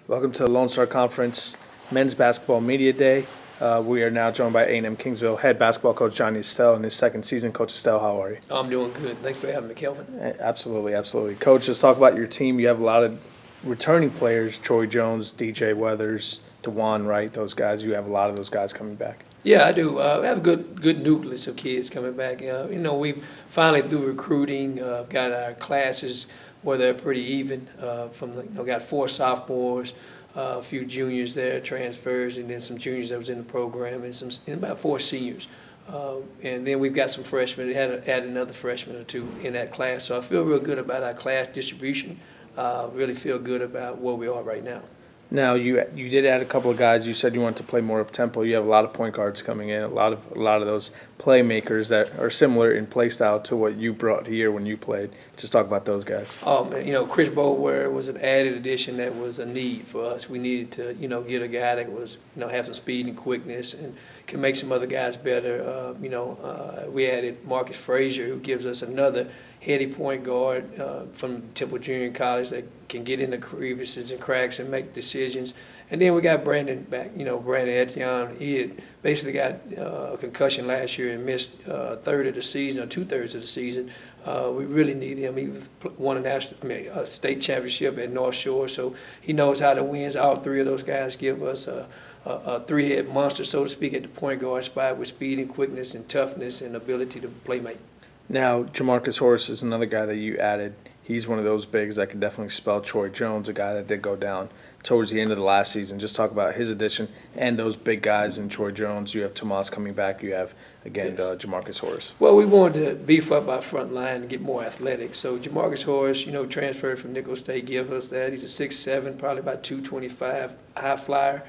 Welcome to the Lone Star Conference Men's Basketball Media Day. We are now joined by A&M Kingsville head basketball coach Johnny Estelle in his second season. Coach Estelle, how are you? I'm doing good. Thanks for having me, Kelvin. Absolutely, absolutely. Coach, let's talk about your team. You have a lot of returning players, Troy Jones, DJ Weathers, DeJuan Wright, those guys. You have a lot of those guys coming back. Yeah, I do. We have a good nucleus of kids coming back. We've finally, through recruiting, got our classes where they're pretty even. Got 4 sophomores, a few juniors there, transfers, and then some juniors that was in the program, and about 4 seniors. And then we've got some freshmen. They had to add another freshman or 2 in that class. So I feel real good about our class distribution. Really feel good about where we are right now. Now, you did add a couple of guys. You said you wanted to play more up-tempo. You have a lot of point guards coming in, a lot of those playmakers that are similar in play style to what you brought here when you played. Just talk about those guys. Oh, man, Chris Boulware was an added addition that was a need for us. We needed to, get a guy that was, have some speed and quickness and can make some other guys better. We added Marcus Frazier, who gives us another heady point guard from Temple Junior College that can get in the crevices and cracks and make decisions. And then we got Brandon back. Brandon Etienne, he had basically got a concussion last year and missed a third of the season or 2/3 of the season. We really need him. He won a state championship at North Shore, so he knows how to win. All 3 of those guys give us a 3-head monster, so to speak, at the point guard spot with speed and quickness and toughness and ability to play make. Now, Jamarcus Horace is another guy that you added. He's one of those bigs that can definitely spell Troy Jones, a guy that did go down towards the end of the last season. Just talk about his addition and those big guys in Troy Jones. You have Tomas coming back. You have, again, Yes. Jamarcus Horace. Well, we wanted to beef up our front line and get more athletic. So Jamarcus Horace, transferred from Nicholls State, give us that. He's a 6'7", probably about 225, high flyer.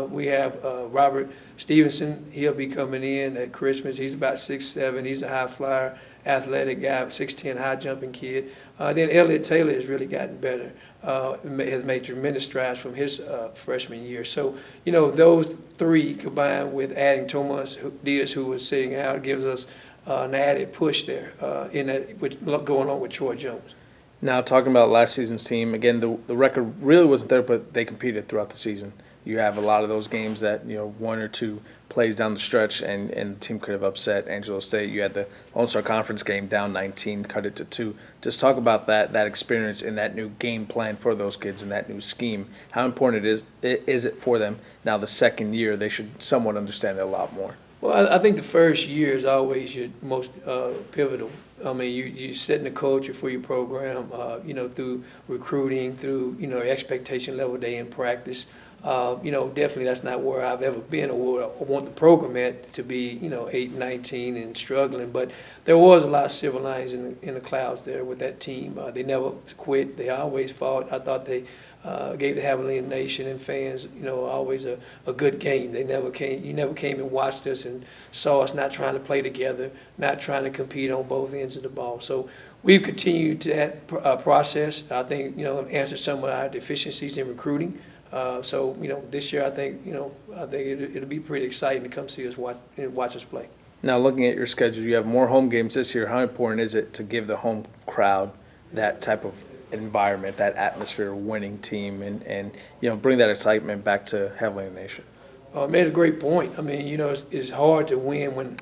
We have Robert Stevenson. He'll be coming in at Christmas. He's about 6'7". He's a high flyer, athletic guy, 6'10", high jumping kid. Then Elliott Taylor has really gotten better. Has made tremendous strides from his freshman year. So, those 3 combined with adding Tomas Diaz, who was sitting out, gives us an added push there going on with Troy Jones. Now, talking about last season's team, again, the record really wasn't there, but they competed throughout the season. You have a lot of those games that, 1 or 2 plays down the stretch and the team could have upset Angelo State. You had the Lone Star Conference game down 19, cut it to 2. Just talk about that experience in that new game plan for those kids and that new scheme. How important is it for them now the second year? They should somewhat understand it a lot more. Well, I think the first year is always your most pivotal. You're setting the culture for your program, through recruiting, through, expectation level day in practice. Definitely that's not where I've ever been or where I want the program at to be, 8, 19 and struggling. But there was a lot of silver linings in the clouds there with that team. They never quit. They always fought. I thought they gave the Javelina Nation and fans, always a good game. You never came and watched us and saw us not trying to play together, not trying to compete on both ends of the ball. So we've continued that process. I think, answer some of our deficiencies in recruiting. So this year I think it'll be pretty exciting to come see us watch us play. Now, looking at your schedule, you have more home games this year. How important is it to give the home crowd that type of environment, that atmosphere, winning team, and bring that excitement back to Javelina Nation? Made a great point. It's hard to win when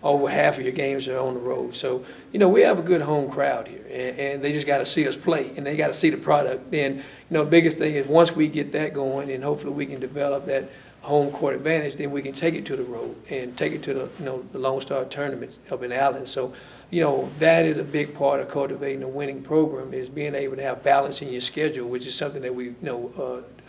over half of your games are on the road. So, we have a good home crowd here, and they just got to see us play, and they got to see the product. And, the biggest thing is once we get that going, and hopefully we can develop that home court advantage, then we can take it to the road and take it to the Lone Star tournaments up in Allen. So, that is a big part of cultivating a winning program is being able to have balance in your schedule, which is something that we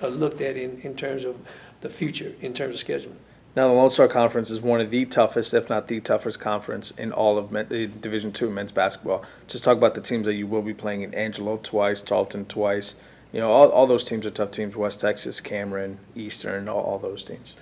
looked at in terms of the future, in terms of scheduling. Now, the Lone Star Conference is one of the toughest, if not the toughest conference in all of Division II men's basketball. Just talk about the teams that you will be playing in Angelo twice, Tarleton twice. All those teams are tough teams, West Texas, Cameron, Eastern, all those teams.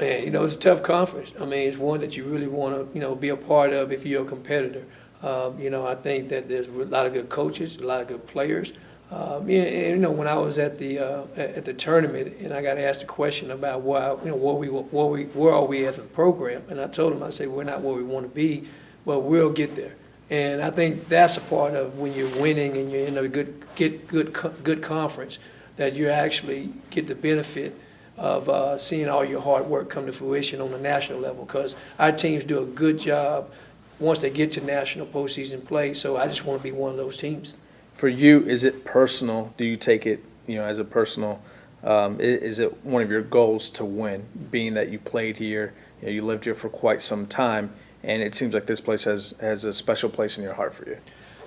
Man, it's a tough conference. It's one that you really want to, be a part of if you're a competitor. I think that there's a lot of good coaches, a lot of good players. When I was at the tournament and I got asked a question about where are we as a program, and I told them, I said, we're not where we want to be, but we'll get there. And I think that's a part of when you're winning and you're in a good conference. that you actually get the benefit of seeing all your hard work come to fruition on the national level, because our teams do a good job once they get to national postseason play. So I just want to be one of those teams. For you, is it personal? Do you take it, as a personal? Is it one of your goals to win, being that you played here, you lived here for quite some time, and it seems like this place has a special place in your heart for you?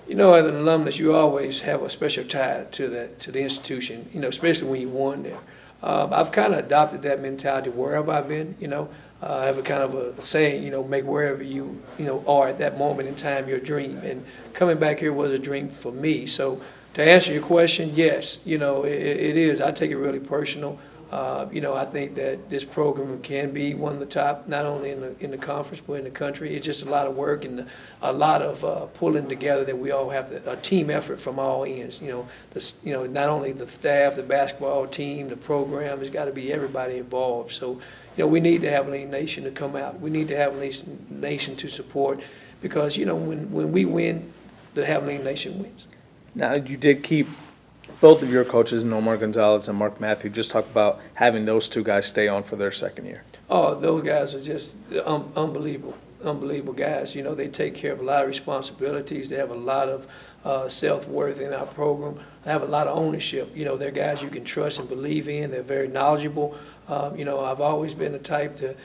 As an alumnus, you always have a special tie to the institution, especially when you won there. I've kind of adopted that mentality wherever I've been. I have a kind of a saying, make wherever you are at that moment in time your dream. And coming back here was a dream for me. So to answer your question, yes, it is. I take it really personal. I think that this program can be one of the top, not only in the conference, but in the country. It's just a lot of work and a lot of pulling together that we all have a team effort from all ends. Not only the staff, the basketball team, the program. It's got to be everybody involved. So, we need to have Lean Nation to come out. We need to have Lean Nation to support, because when we win, the Lean Nation wins. Now, you did keep both of your coaches, Nomar Gonzalez and Mark Matthew. Just talk about having those two guys stay on for their second year. Oh, those guys are just unbelievable guys. They take care of a lot of responsibilities. They have a lot of self-worth in our program. They have a lot of ownership. They're guys you can trust and believe in. They're very knowledgeable. I've always been the type to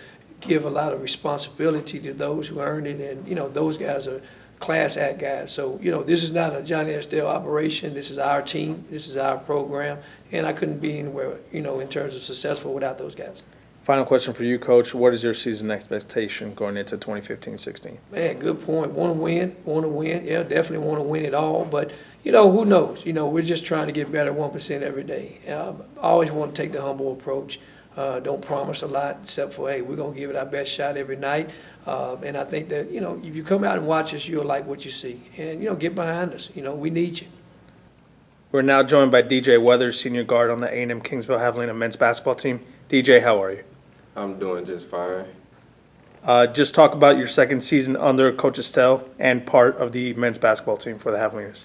give a lot of responsibility to those who earned it, and those guys are class act guys. So this is not a Johnny Estelle operation. This is our team. This is our program, and I couldn't be anywhere in terms of successful without those guys. Final question for you, Coach. What is your season expectation going into 2015-16? Man, good point. Want to win. Yeah, definitely want to win it all. But, who knows? We're just trying to get better 1% every day. I always want to take the humble approach. Don't promise a lot, except for, hey, we're going to give it our best shot every night. And I think that, if you come out and watch us, you'll like what you see. And, get behind us. We need you. We're now joined by DJ Weathers, senior guard on the A&M Kingsville Javelina men's basketball team. DJ, how are you? I'm doing just fine. Just talk about your second season under Coach Estelle and part of the men's basketball team for the Javelinas.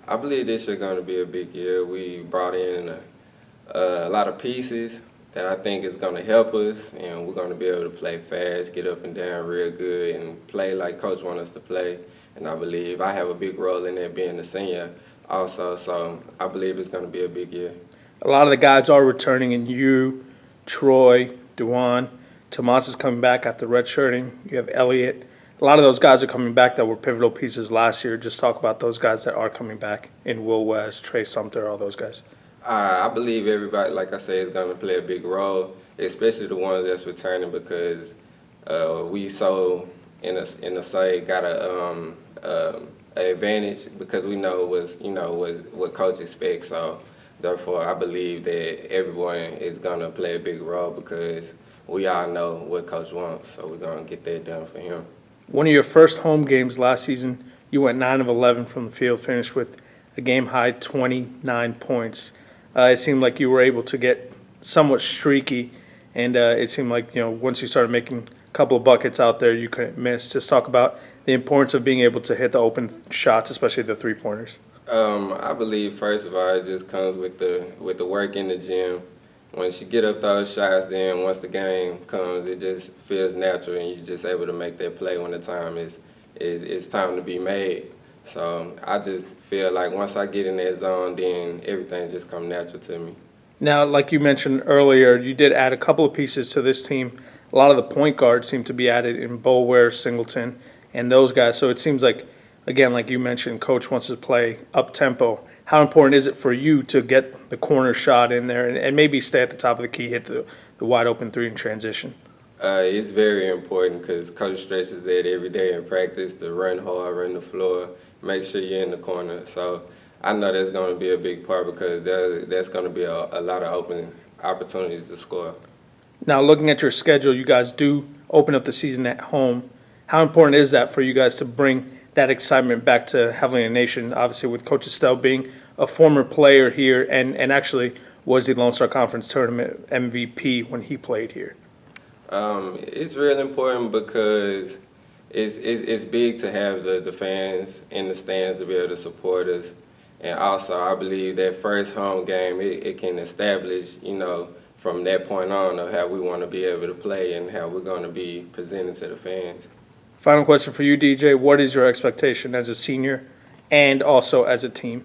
I believe this is going to be a big year. We brought in a lot of pieces that I think is going to help us, and we're going to be able to play fast, get up and down real good, and play like Coach wants us to play. And I believe I have a big role in that, being a senior also, so I believe it's going to be a big year. A lot of the guys are returning, and you, Troy, Dewan, Tomas is coming back after redshirting. You have Elliott. A lot of those guys are coming back that were pivotal pieces last year. Just talk about those guys that are coming back in Will West, Trey Sumter, all those guys. I believe everybody, like I said, is going to play a big role, especially the ones that's returning, because we so in a say got a advantage, because we know what coach expects. So therefore, I believe that everyone is going to play a big role, because we all know what coach wants. So we're going to get that done for him. One of your first home games last season, you went 9 of 11 from the field, finished with a game-high 29 points. It seemed like you were able to get somewhat streaky, and it seemed like, once you started making a couple of buckets out there, you couldn't miss. Just talk about the importance of being able to hit the open shots, especially the three-pointers. I believe, first of all, it just comes with the work in the gym. Once you get up those shots, then once the game comes, it just feels natural, and you're just able to make that play when the time is time to be made. So I just feel like once I get in that zone, then everything just comes natural to me. Now, like you mentioned earlier, you did add a couple of pieces to this team. A lot of the point guards seem to be added in Boulware, Singleton, and those guys. So it seems like, again, like you mentioned, Coach wants to play up-tempo. How important is it for you to get the corner shot in there and maybe stay at the top of the key, hit the wide-open three in transition? It's very important, because Coach stresses that every day in practice, to run hard, run the floor, make sure you're in the corner. So I know that's going to be a big part, because there's going to be a lot of open opportunities to score. Now, looking at your schedule, you guys do open up the season at home. How important is that for you guys to bring that excitement back to Javelina Nation, obviously with Coach Estelle being a former player here and actually was the Lone Star Conference Tournament MVP when he played here? It's really important, because it's big to have the fans in the stands to be able to support us. And also, I believe that first home game, it can establish, from that point on of how we want to be able to play and how we're going to be presented to the fans. Final question for you, DJ. What is your expectation as a senior and also as a team?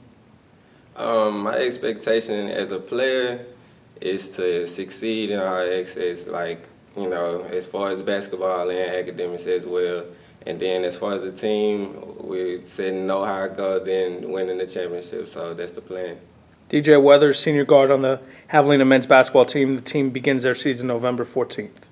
My expectation as a player is to succeed in our access, as far as basketball and academics as well. And then as far as the team, we're setting know how it goes, then winning the championship. So that's the plan. DJ Weathers, senior guard on the Javelina men's basketball team. The team begins their season November 14th.